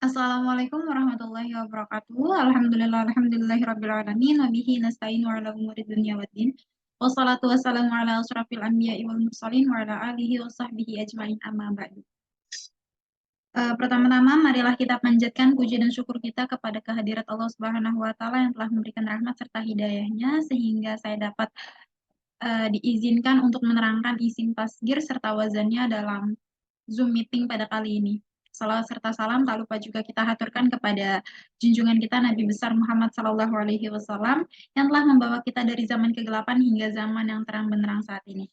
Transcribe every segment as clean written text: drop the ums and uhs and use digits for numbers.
Assalamualaikum warahmatullahi wabarakatuh. Alhamdulillahirabbil alamin wa bihi nasta'inu ala umuri dunya waddin. Wassalatu wassalamu ala asrofil anbiya'i wal mursalin wa ala alihi wa sahbihi ajmain amma ba'du. Pertama-tama marilah kita panjatkan puji dan syukur kita kepada kehadirat Allah Subhanahu wa taala yang telah memberikan rahmat serta hidayahnya sehingga saya dapat diizinkan untuk menerangkan isim tasgir serta wazannya dalam Zoom meeting pada kali ini. Salawat serta salam tak lupa juga kita haturkan kepada junjungan kita Nabi besar Muhammad Sallallahu Alaihi Wasallam yang telah membawa kita dari zaman kegelapan hingga zaman yang terang benderang saat ini.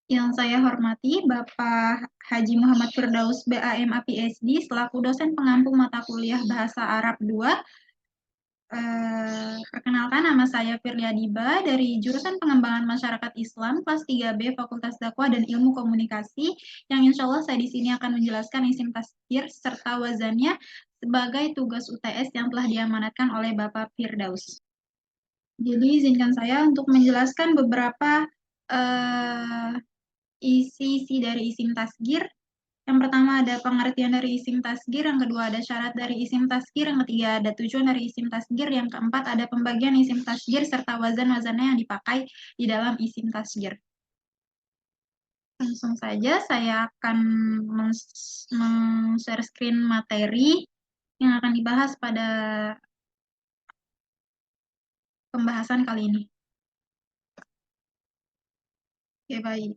Yang saya hormati Bapak Haji Muhammad Firdaus BAMA PhD selaku dosen pengampu mata kuliah Bahasa Arab 2. Perkenalkan, nama saya Firlia Diba dari jurusan Pengembangan Masyarakat Islam kelas 3B Fakultas Dakwah dan Ilmu Komunikasi yang insya Allah saya di sini akan menjelaskan isim tasgir serta wazannya sebagai tugas UTS yang telah diamanatkan oleh Bapak Firdaus. Jadi izinkan saya untuk menjelaskan beberapa isi dari isim tasgir. Yang pertama ada pengertian dari isim tasgir, yang kedua ada syarat dari isim tasgir, yang ketiga ada tujuan dari isim tasgir, yang keempat ada pembagian isim tasgir serta wazan-wazannya yang dipakai di dalam isim tasgir. Langsung saja saya akan share screen materi yang akan dibahas pada pembahasan kali ini. Oke, baik.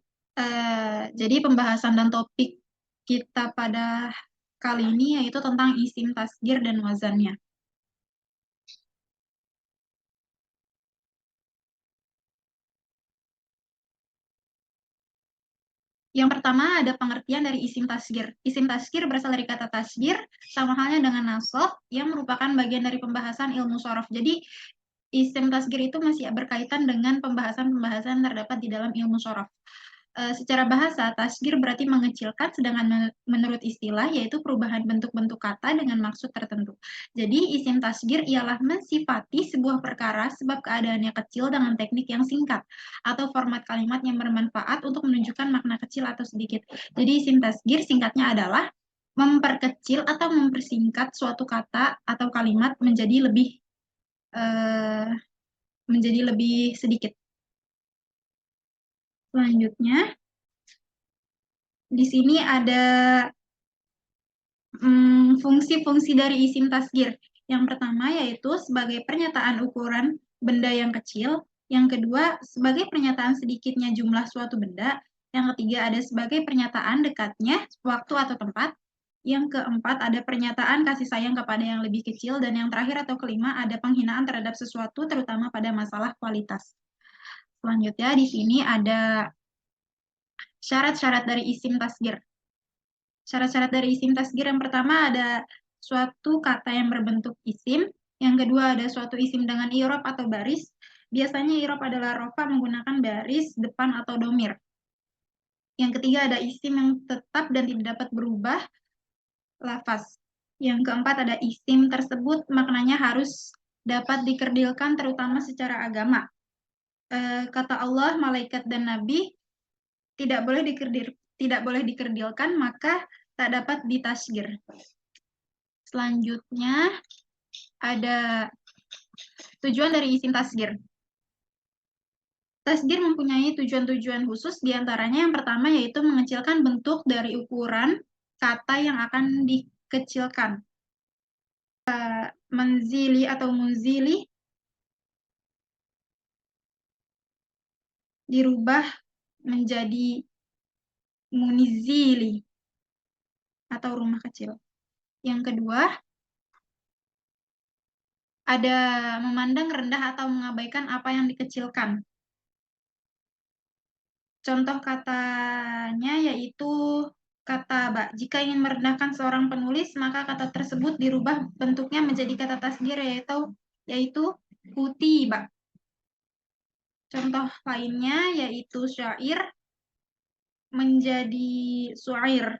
Jadi pembahasan dan topik kita pada kali ini yaitu tentang isim tasgir dan wazannya. Yang pertama ada pengertian dari isim tasgir. Isim tasgir berasal dari kata tasgir, sama halnya dengan nasab yang merupakan bagian dari pembahasan ilmu sorof. Jadi isim tasgir itu masih berkaitan dengan pembahasan-pembahasan yang terdapat di dalam ilmu sorof. Secara bahasa, tasgir berarti mengecilkan, sedangkan menurut istilah yaitu perubahan bentuk-bentuk kata dengan maksud tertentu. Jadi isim tasgir ialah mensifati sebuah perkara sebab keadaannya kecil dengan teknik yang singkat atau format kalimat yang bermanfaat untuk menunjukkan makna kecil atau sedikit. Jadi isim tasgir singkatnya adalah memperkecil atau mempersingkat suatu kata atau kalimat eh, menjadi lebih sedikit. Selanjutnya, di sini ada fungsi-fungsi dari isim tasgir. Yang pertama yaitu sebagai pernyataan ukuran benda yang kecil. Yang kedua, sebagai pernyataan sedikitnya jumlah suatu benda. Yang ketiga, ada sebagai pernyataan dekatnya waktu atau tempat. Yang keempat, ada pernyataan kasih sayang kepada yang lebih kecil. Dan yang terakhir atau kelima, ada penghinaan terhadap sesuatu, terutama pada masalah kualitas. Selanjutnya, di sini ada syarat-syarat dari isim tasgir. Syarat-syarat dari isim tasgir yang pertama ada suatu kata yang berbentuk isim, yang kedua ada suatu isim dengan i'rab atau baris. Biasanya i'rab adalah rofa menggunakan baris depan atau domir. Yang ketiga ada isim yang tetap dan tidak dapat berubah, lafaz. Yang keempat ada isim tersebut maknanya harus dapat dikerdilkan terutama secara agama. Kata Allah, malaikat dan nabi tidak boleh dikerdilkan, maka tak dapat ditasgir. Selanjutnya ada tujuan dari isim tasgir. Tasgir mempunyai tujuan-tujuan khusus, diantaranya yang pertama yaitu mengecilkan bentuk dari ukuran kata yang akan dikecilkan. Menzili atau munzili dirubah menjadi munizili atau rumah kecil. Yang kedua, ada memandang rendah atau mengabaikan apa yang dikecilkan. Contoh katanya yaitu kata ba. Jika ingin merendahkan seorang penulis, maka kata tersebut dirubah bentuknya menjadi kata tasgir yaitu kutiba. Contoh lainnya yaitu syair menjadi suair.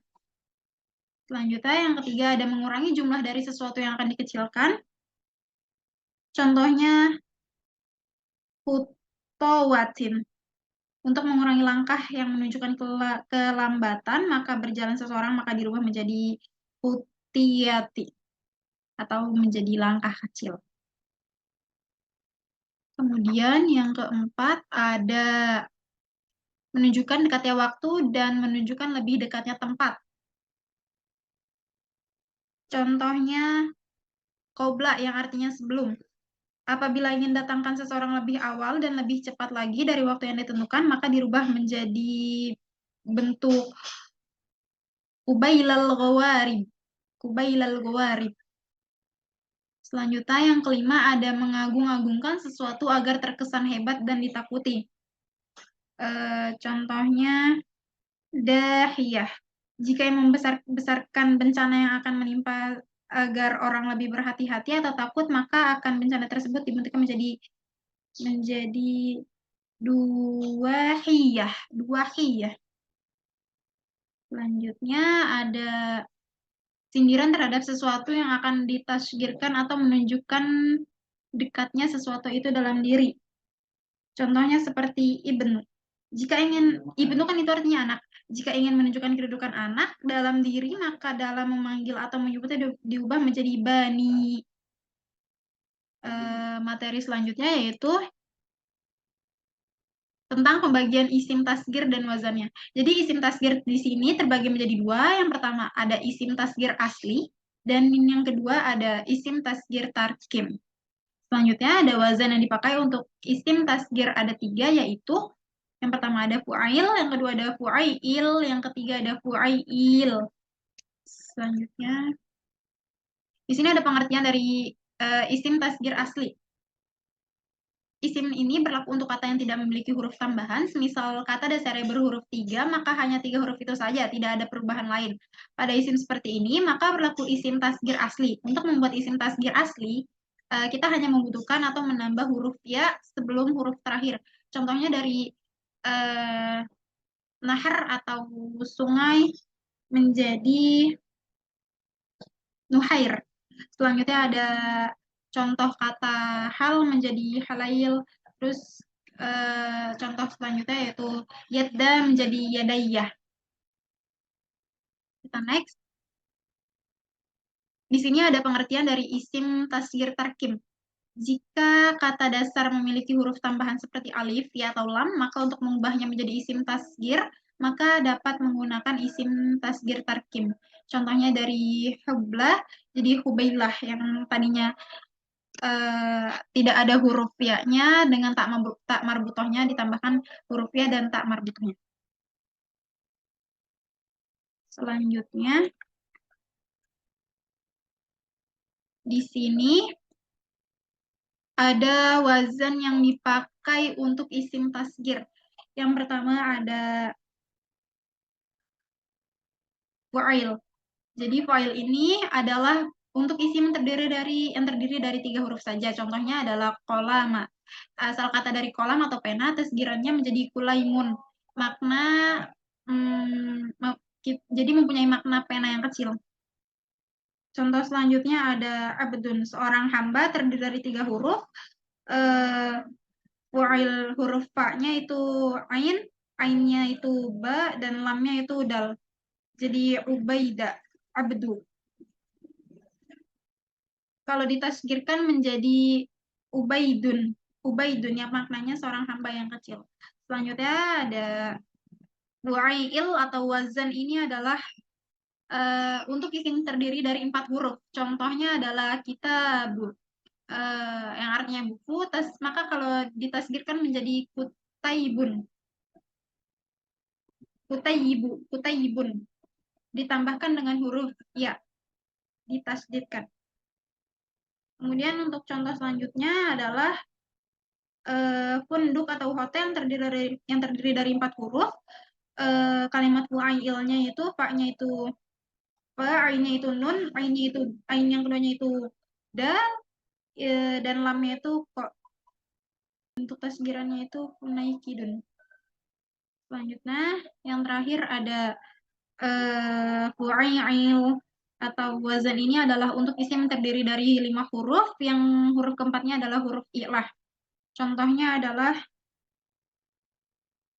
Selanjutnya yang ketiga ada mengurangi jumlah dari sesuatu yang akan dikecilkan. Contohnya futowatin. Untuk mengurangi langkah yang menunjukkan kelambatan, maka berjalan seseorang maka dirubah menjadi putiyati atau menjadi langkah kecil. Kemudian yang keempat ada menunjukkan dekatnya waktu dan menunjukkan lebih dekatnya tempat. Contohnya qobla yang artinya sebelum. Apabila ingin datangkan seseorang lebih awal dan lebih cepat lagi dari waktu yang ditentukan, maka dirubah menjadi bentuk kubailal ghawarib. Kubailal ghawarib. Selanjutnya yang kelima ada mengagung-agungkan sesuatu agar terkesan hebat dan ditakuti. Contohnya dahiyah. Jika yang membesarkan bencana yang akan menimpa agar orang lebih berhati-hati atau takut, maka akan bencana tersebut dibentukkan menjadi duahiyah. Selanjutnya ada sindiran terhadap sesuatu yang akan ditasgirkan atau menunjukkan dekatnya sesuatu itu dalam diri. Contohnya seperti ibnu. Ibnu kan itu artinya anak. Jika ingin menunjukkan kedudukan anak dalam diri, maka dalam memanggil atau menyebutnya diubah menjadi bani. Materi selanjutnya yaitu tentang pembagian isim tasgir dan wazannya. Jadi isim tasgir di sini terbagi menjadi dua. Yang pertama ada isim tasgir asli dan yang kedua ada isim tasgir tarkim. Selanjutnya ada wazan yang dipakai untuk isim tasgir ada tiga, yaitu yang pertama ada fu'ail, yang kedua ada fu'ail, yang ketiga ada fu'ail. Selanjutnya di sini ada pengertian dari isim tasgir asli. Isim ini berlaku untuk kata yang tidak memiliki huruf tambahan. Semisal kata dasarnya berhuruf 3, maka hanya 3 huruf itu saja, tidak ada perubahan lain. Pada isim seperti ini, maka berlaku isim tasgir asli. Untuk membuat isim tasgir asli, kita hanya membutuhkan atau menambah huruf ya sebelum huruf terakhir. Contohnya dari nahar atau sungai menjadi nuhair. Selanjutnya ada contoh kata hal menjadi halail. Terus contoh selanjutnya yaitu yadda menjadi yadayah. Kita next. Di sini ada pengertian dari isim tasgir tarkim. Jika kata dasar memiliki huruf tambahan seperti alif, ya atau lam, maka untuk mengubahnya menjadi isim tasgir, maka dapat menggunakan isim tasgir tarkim. Contohnya dari hublah jadi hubailah yang tadinya tidak ada huruf ya-nya dengan tak marbutohnya ditambahkan huruf ya dan tak marbutohnya. Selanjutnya di sini ada wazan yang dipakai untuk isim tasgir. Yang pertama ada fa'il. Jadi fa'il ini adalah untuk isim yang terdiri dari 3 huruf saja. Contohnya adalah kolama. Asal kata dari kolam atau pena, tasgirannya menjadi kulaimun. Makna jadi mempunyai makna pena yang kecil. Contoh selanjutnya ada abdun, seorang hamba terdiri dari 3 huruf. Fa'il huruf fa-nya itu ain, ainnya itu ba, dan lamnya itu dal. Jadi ubaida, abdu. Kalau ditasgirkan menjadi ubaidun. Ubaidun yang maknanya seorang hamba yang kecil. Selanjutnya ada bu'ail atau wazan ini adalah untuk isim terdiri dari 4 huruf. Contohnya adalah kitab, yang artinya buku, maka kalau ditasgirkan menjadi kutaibun. Kutaibun. Ditambahkan dengan huruf ya, ditasdidkan. Kemudian untuk contoh selanjutnya adalah funduk atau hotel yang terdiri dari 4 huruf. Kalimat fu'ailnya itu fa-nya itu fa, ainnya itu nun, ain yang keduanya itu dal, dan lamnya itu kok. Untuk tasgirannya itu kunaikidun. Selanjutnya yang terakhir ada fu'ail atau wazan ini adalah untuk isim terdiri dari 5 huruf, yang huruf keempatnya adalah huruf i'lah. Contohnya adalah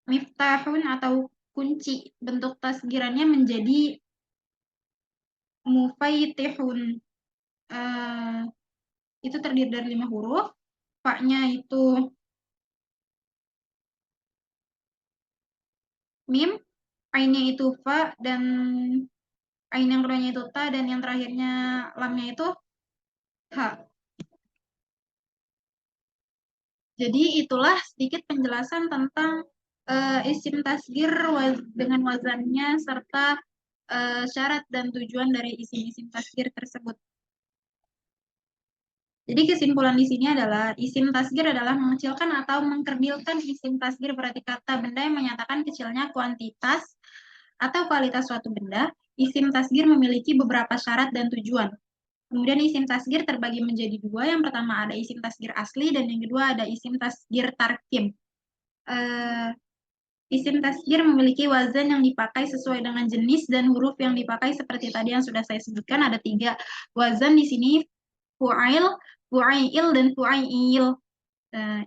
miftahun atau kunci. Bentuk tasgirannya menjadi mufaitihun. Itu terdiri dari 5 huruf. Fa-nya itu mim, ainnya itu fa, dan ain yang keduanya itu ta, dan yang terakhirnya lamnya itu ha. Jadi itulah sedikit penjelasan tentang isim tasgir dengan wazannya serta syarat dan tujuan dari isim-isim tasgir tersebut. Jadi kesimpulan di sini adalah isim tasgir adalah mengecilkan atau mengkerdilkan. Isim tasgir berarti kata benda yang menyatakan kecilnya kuantitas atau kualitas suatu benda. Isim tasgir memiliki beberapa syarat dan tujuan. Kemudian isim tasgir terbagi menjadi dua. Yang pertama ada isim tasgir asli dan yang kedua ada isim tasgir tarkim. Isim tasgir memiliki wazan yang dipakai sesuai dengan jenis dan huruf yang dipakai seperti tadi yang sudah saya sebutkan. Ada 3 wazan di sini, fu'ail, fu'ail, dan fu'ail.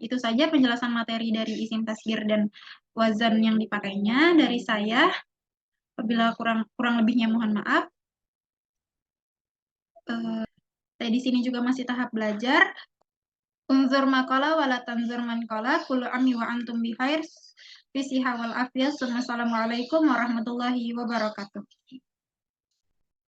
Itu saja penjelasan materi dari isim tasgir dan wazan yang dipakainya dari saya. Apabila kurang lebihnya mohon maaf. Saya di sini juga masih tahap belajar. Unzur maqala wala tanzur man qala kullu ami wa antum bihair fi siha wal afiyah. Wassalamualaikum warahmatullahi wabarakatuh.